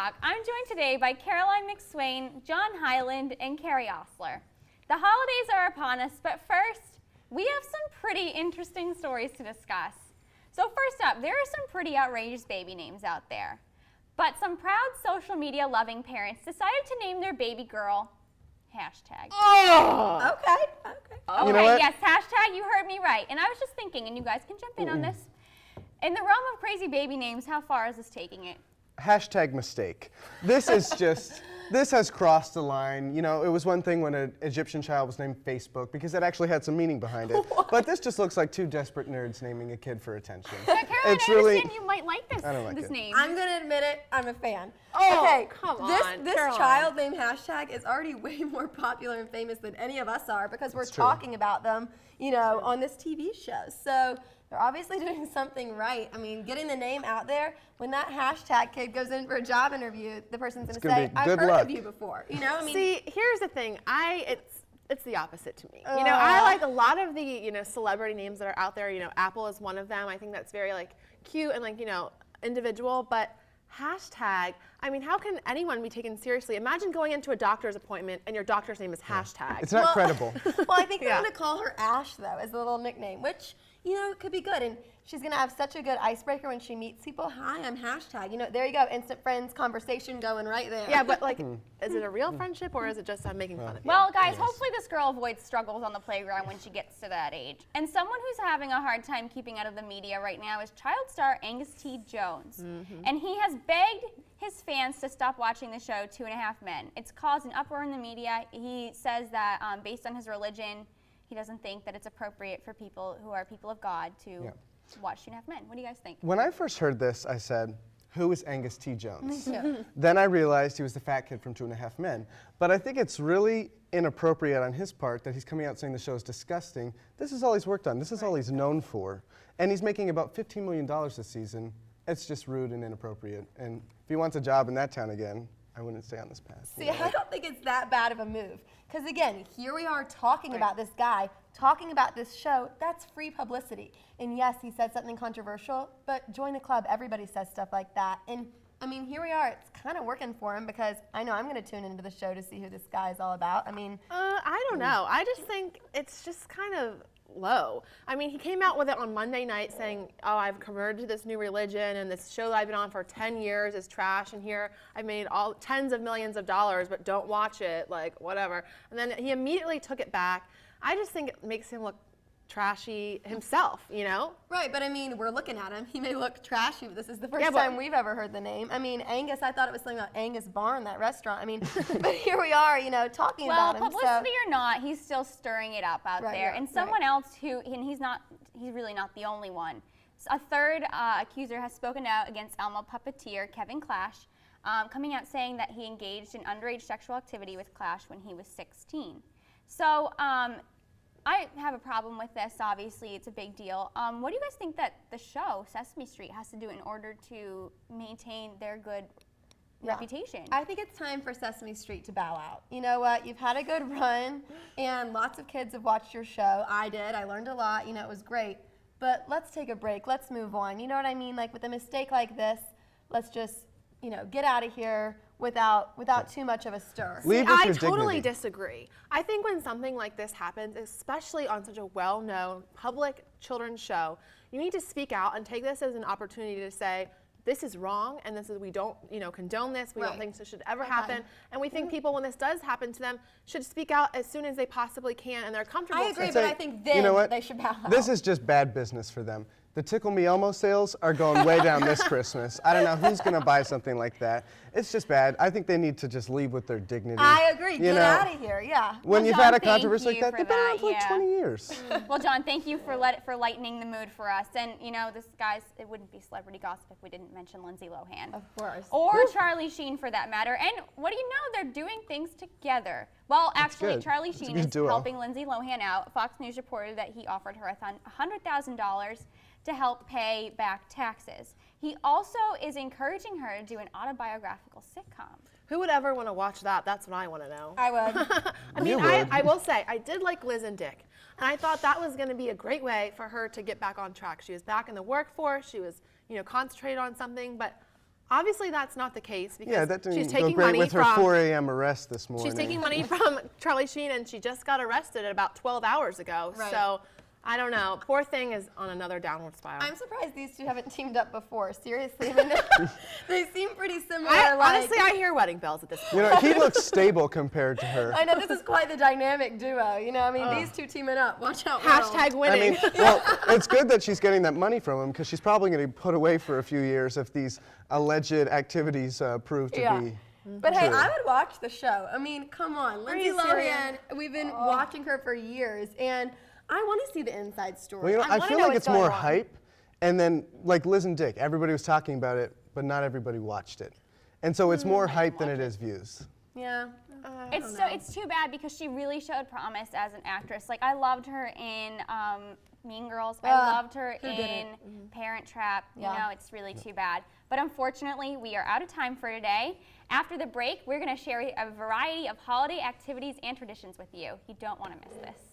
Talk. I'm joined today by Caroline McSwain, John Hyland, and Carrie Osler. The holidays are upon us, but first, we have some pretty interesting stories to discuss. So first up, there are some pretty outrageous baby names out there. But some proud social media loving parents decided to name their baby girl hashtag. Oh! Okay. Oh, You know what? yes, hashtag, you heard me right. And I was just thinking, and you guys can jump in on this. In the realm of crazy baby names, how far is this taking it? Hashtag mistake. This is just, this has crossed the line. You know, it was one thing when an Egyptian child was named Facebook because it actually had some meaning behind it. But this just looks like two desperate nerds naming a kid for attention. Caroline, It's I really, understand you might like this, I don't like this it. name. I'm going to admit it, I'm a fan. Oh, okay, come on, This Caroline. child named hashtag is already way more popular and famous than any of us are because we're talking about them, you know, on this TV show. So they're obviously doing something right. I mean, getting the name out there, when that hashtag kid goes in for a job interview, the person's going to say, be I've good heard luck. of you before. You know, I mean, See, here's the thing. It's the opposite to me. You know, I like a lot of the, you know, celebrity names that are out there. You know, Apple is one of them. I think that's very, like, cute and, like, you know, individual. But hashtag, I mean, how can anyone be taken seriously? Imagine going into a doctor's appointment and your doctor's name is hashtag. it's not credible. well, I think they're going to call her Ash, though, as a little nickname, which, you know, could be good. And she's going to have such a good icebreaker when she meets people. Hi, I'm hashtag. You know, there you go. Instant friends conversation going right there. Yeah, but, like, is it a real friendship or is it just making fun of you? Well, guys, hopefully this girl avoids struggles on the playground when she gets to that age. And someone who's having a hard time keeping out of the media right now is child star Gus T Jones. And he has begged his fans to stop watching the show 2.5 Men. It's caused an uproar in the media. He says that based on his religion, he doesn't think that it's appropriate for people who are people of God to watch 2.5 Men. What do you guys think? When I first heard this, I said, who is Gus T Jones? Then I realized he was the fat kid from 2.5 Men. But I think it's really inappropriate on his part that he's coming out saying the show is disgusting. This is all he's worked on. This is all he's known for. And he's making about $15 million this season. It's just rude and inappropriate. And if he wants a job in that town again, I wouldn't stay on this path. See, I don't think it's that bad of a move. Because again, here we are talking about this guy, talking about this show. That's free publicity. And yes, he said something controversial, but join the club. Everybody says stuff like that. And I mean, here we are. It's kind of working for him because I know I'm going to tune into the show to see who this guy is all about. I mean, I don't know. I just think it's just kind of low. I mean, he came out with it on Monday night saying, oh, I've converted to this new religion and this show that I've been on for 10 years is trash and here I've made all tens of millions of dollars, but don't watch it, like whatever. And then he immediately took it back. I just think it makes him look trashy himself, you know? right, but I mean, we're looking at him. He may look trashy, but this is the first time we've ever heard the name. I mean, Angus, I thought it was something about Angus Barn, that restaurant. I mean, but here we are, you know, talking about him. Well, publicity or not, he's still stirring it up out there. yeah, And someone else who, and he's really not the only one. A third accuser has spoken out against Elmo puppeteer Kevin Clash, coming out saying that he engaged in underage sexual activity with Clash when he was 16. So I have a problem with this. Obviously, it's a big deal. What do you guys think that the show, Sesame Street, has to do in order to maintain their good reputation? I think it's time for Sesame Street to bow out. You know what? You've had a good run, and lots of kids have watched your show. I did. I learned a lot. You know, it was great. But let's take a break. Let's move on. You know what I mean? Like with a mistake like this, let's just, you know, get out of here without too much of a stir. Leave with I your totally dignity. disagree. I think when something like this happens, especially on such a well-known public children's show, you need to speak out and take this as an opportunity to say, this is wrong, and this is, we don't, you know, condone this. We don't think this should ever happen. And we think people, when this does happen to them, should speak out as soon as they possibly can, and they're comfortable. I agree, I'd but say, I think then you know what? they should bow out. This is just bad business for them. The Tickle Me Elmo sales are going way down this Christmas. I don't know who's going to buy something like that. It's just bad. I think they need to just leave with their dignity. I agree. You Get know, out of here. Yeah. When Well, you've John, had a thank controversy like you that, for they've been around that, for like yeah. 20 years. Well, John, thank you for lighting the mood for us. And you know, this guys, it wouldn't be celebrity gossip if we didn't mention Lindsay Lohan. Of course. Or Charlie Sheen for that matter. And what do you know? They're doing things together. Well, actually, good. Charlie It's a Sheen good is duo. helping Lindsay Lohan out. Fox News reported that he offered her $100,000 to help pay back taxes. He also is encouraging her to do an autobiographical sitcom. Who would ever want to watch that? That's what I want to know. I would. I mean, You would. I will say, I did like Liz and Dick. And I thought that was going to be a great way for her to get back on track. She was back in the workforce. She was, you know, concentrated on something. But Obviously, that's not the case because Yeah, that she's didn't go taking great money with her from 4 a.m. arrest this morning. she's taking money from Charlie Sheen, and she just got arrested about 12 hours ago. Right. So I don't know. Poor thing is on another downward spiral. I'm surprised these two haven't teamed up before. Seriously, I mean, they seem pretty similar. Honestly, I hear wedding bells at this point. You know, he looks stable compared to her. I know this is quite the dynamic duo. You know, I mean, these two teaming up. Watch out. Hashtag I winning. mean, well, it's good that she's getting that money from him because she's probably going to be put away for a few years if these alleged activities prove to be But hey, true. I would watch the show. I mean, come on, Lindsay you serious? Lohan. We've been watching her for years, and I want to see the inside story. Well, you know, I wanna feel know like what's it's more going on. hype, and then like Liz and Dick, everybody was talking about it, but not everybody watched it, and so it's more hype than it is views. Yeah. It's too bad because she really showed promise as an actress. Like I loved her in Mean Girls. I loved her in Parent Trap. Yeah. You know, it's really too bad. But unfortunately, we are out of time for today. After the break, we're going to share a variety of holiday activities and traditions with you. You don't want to miss this.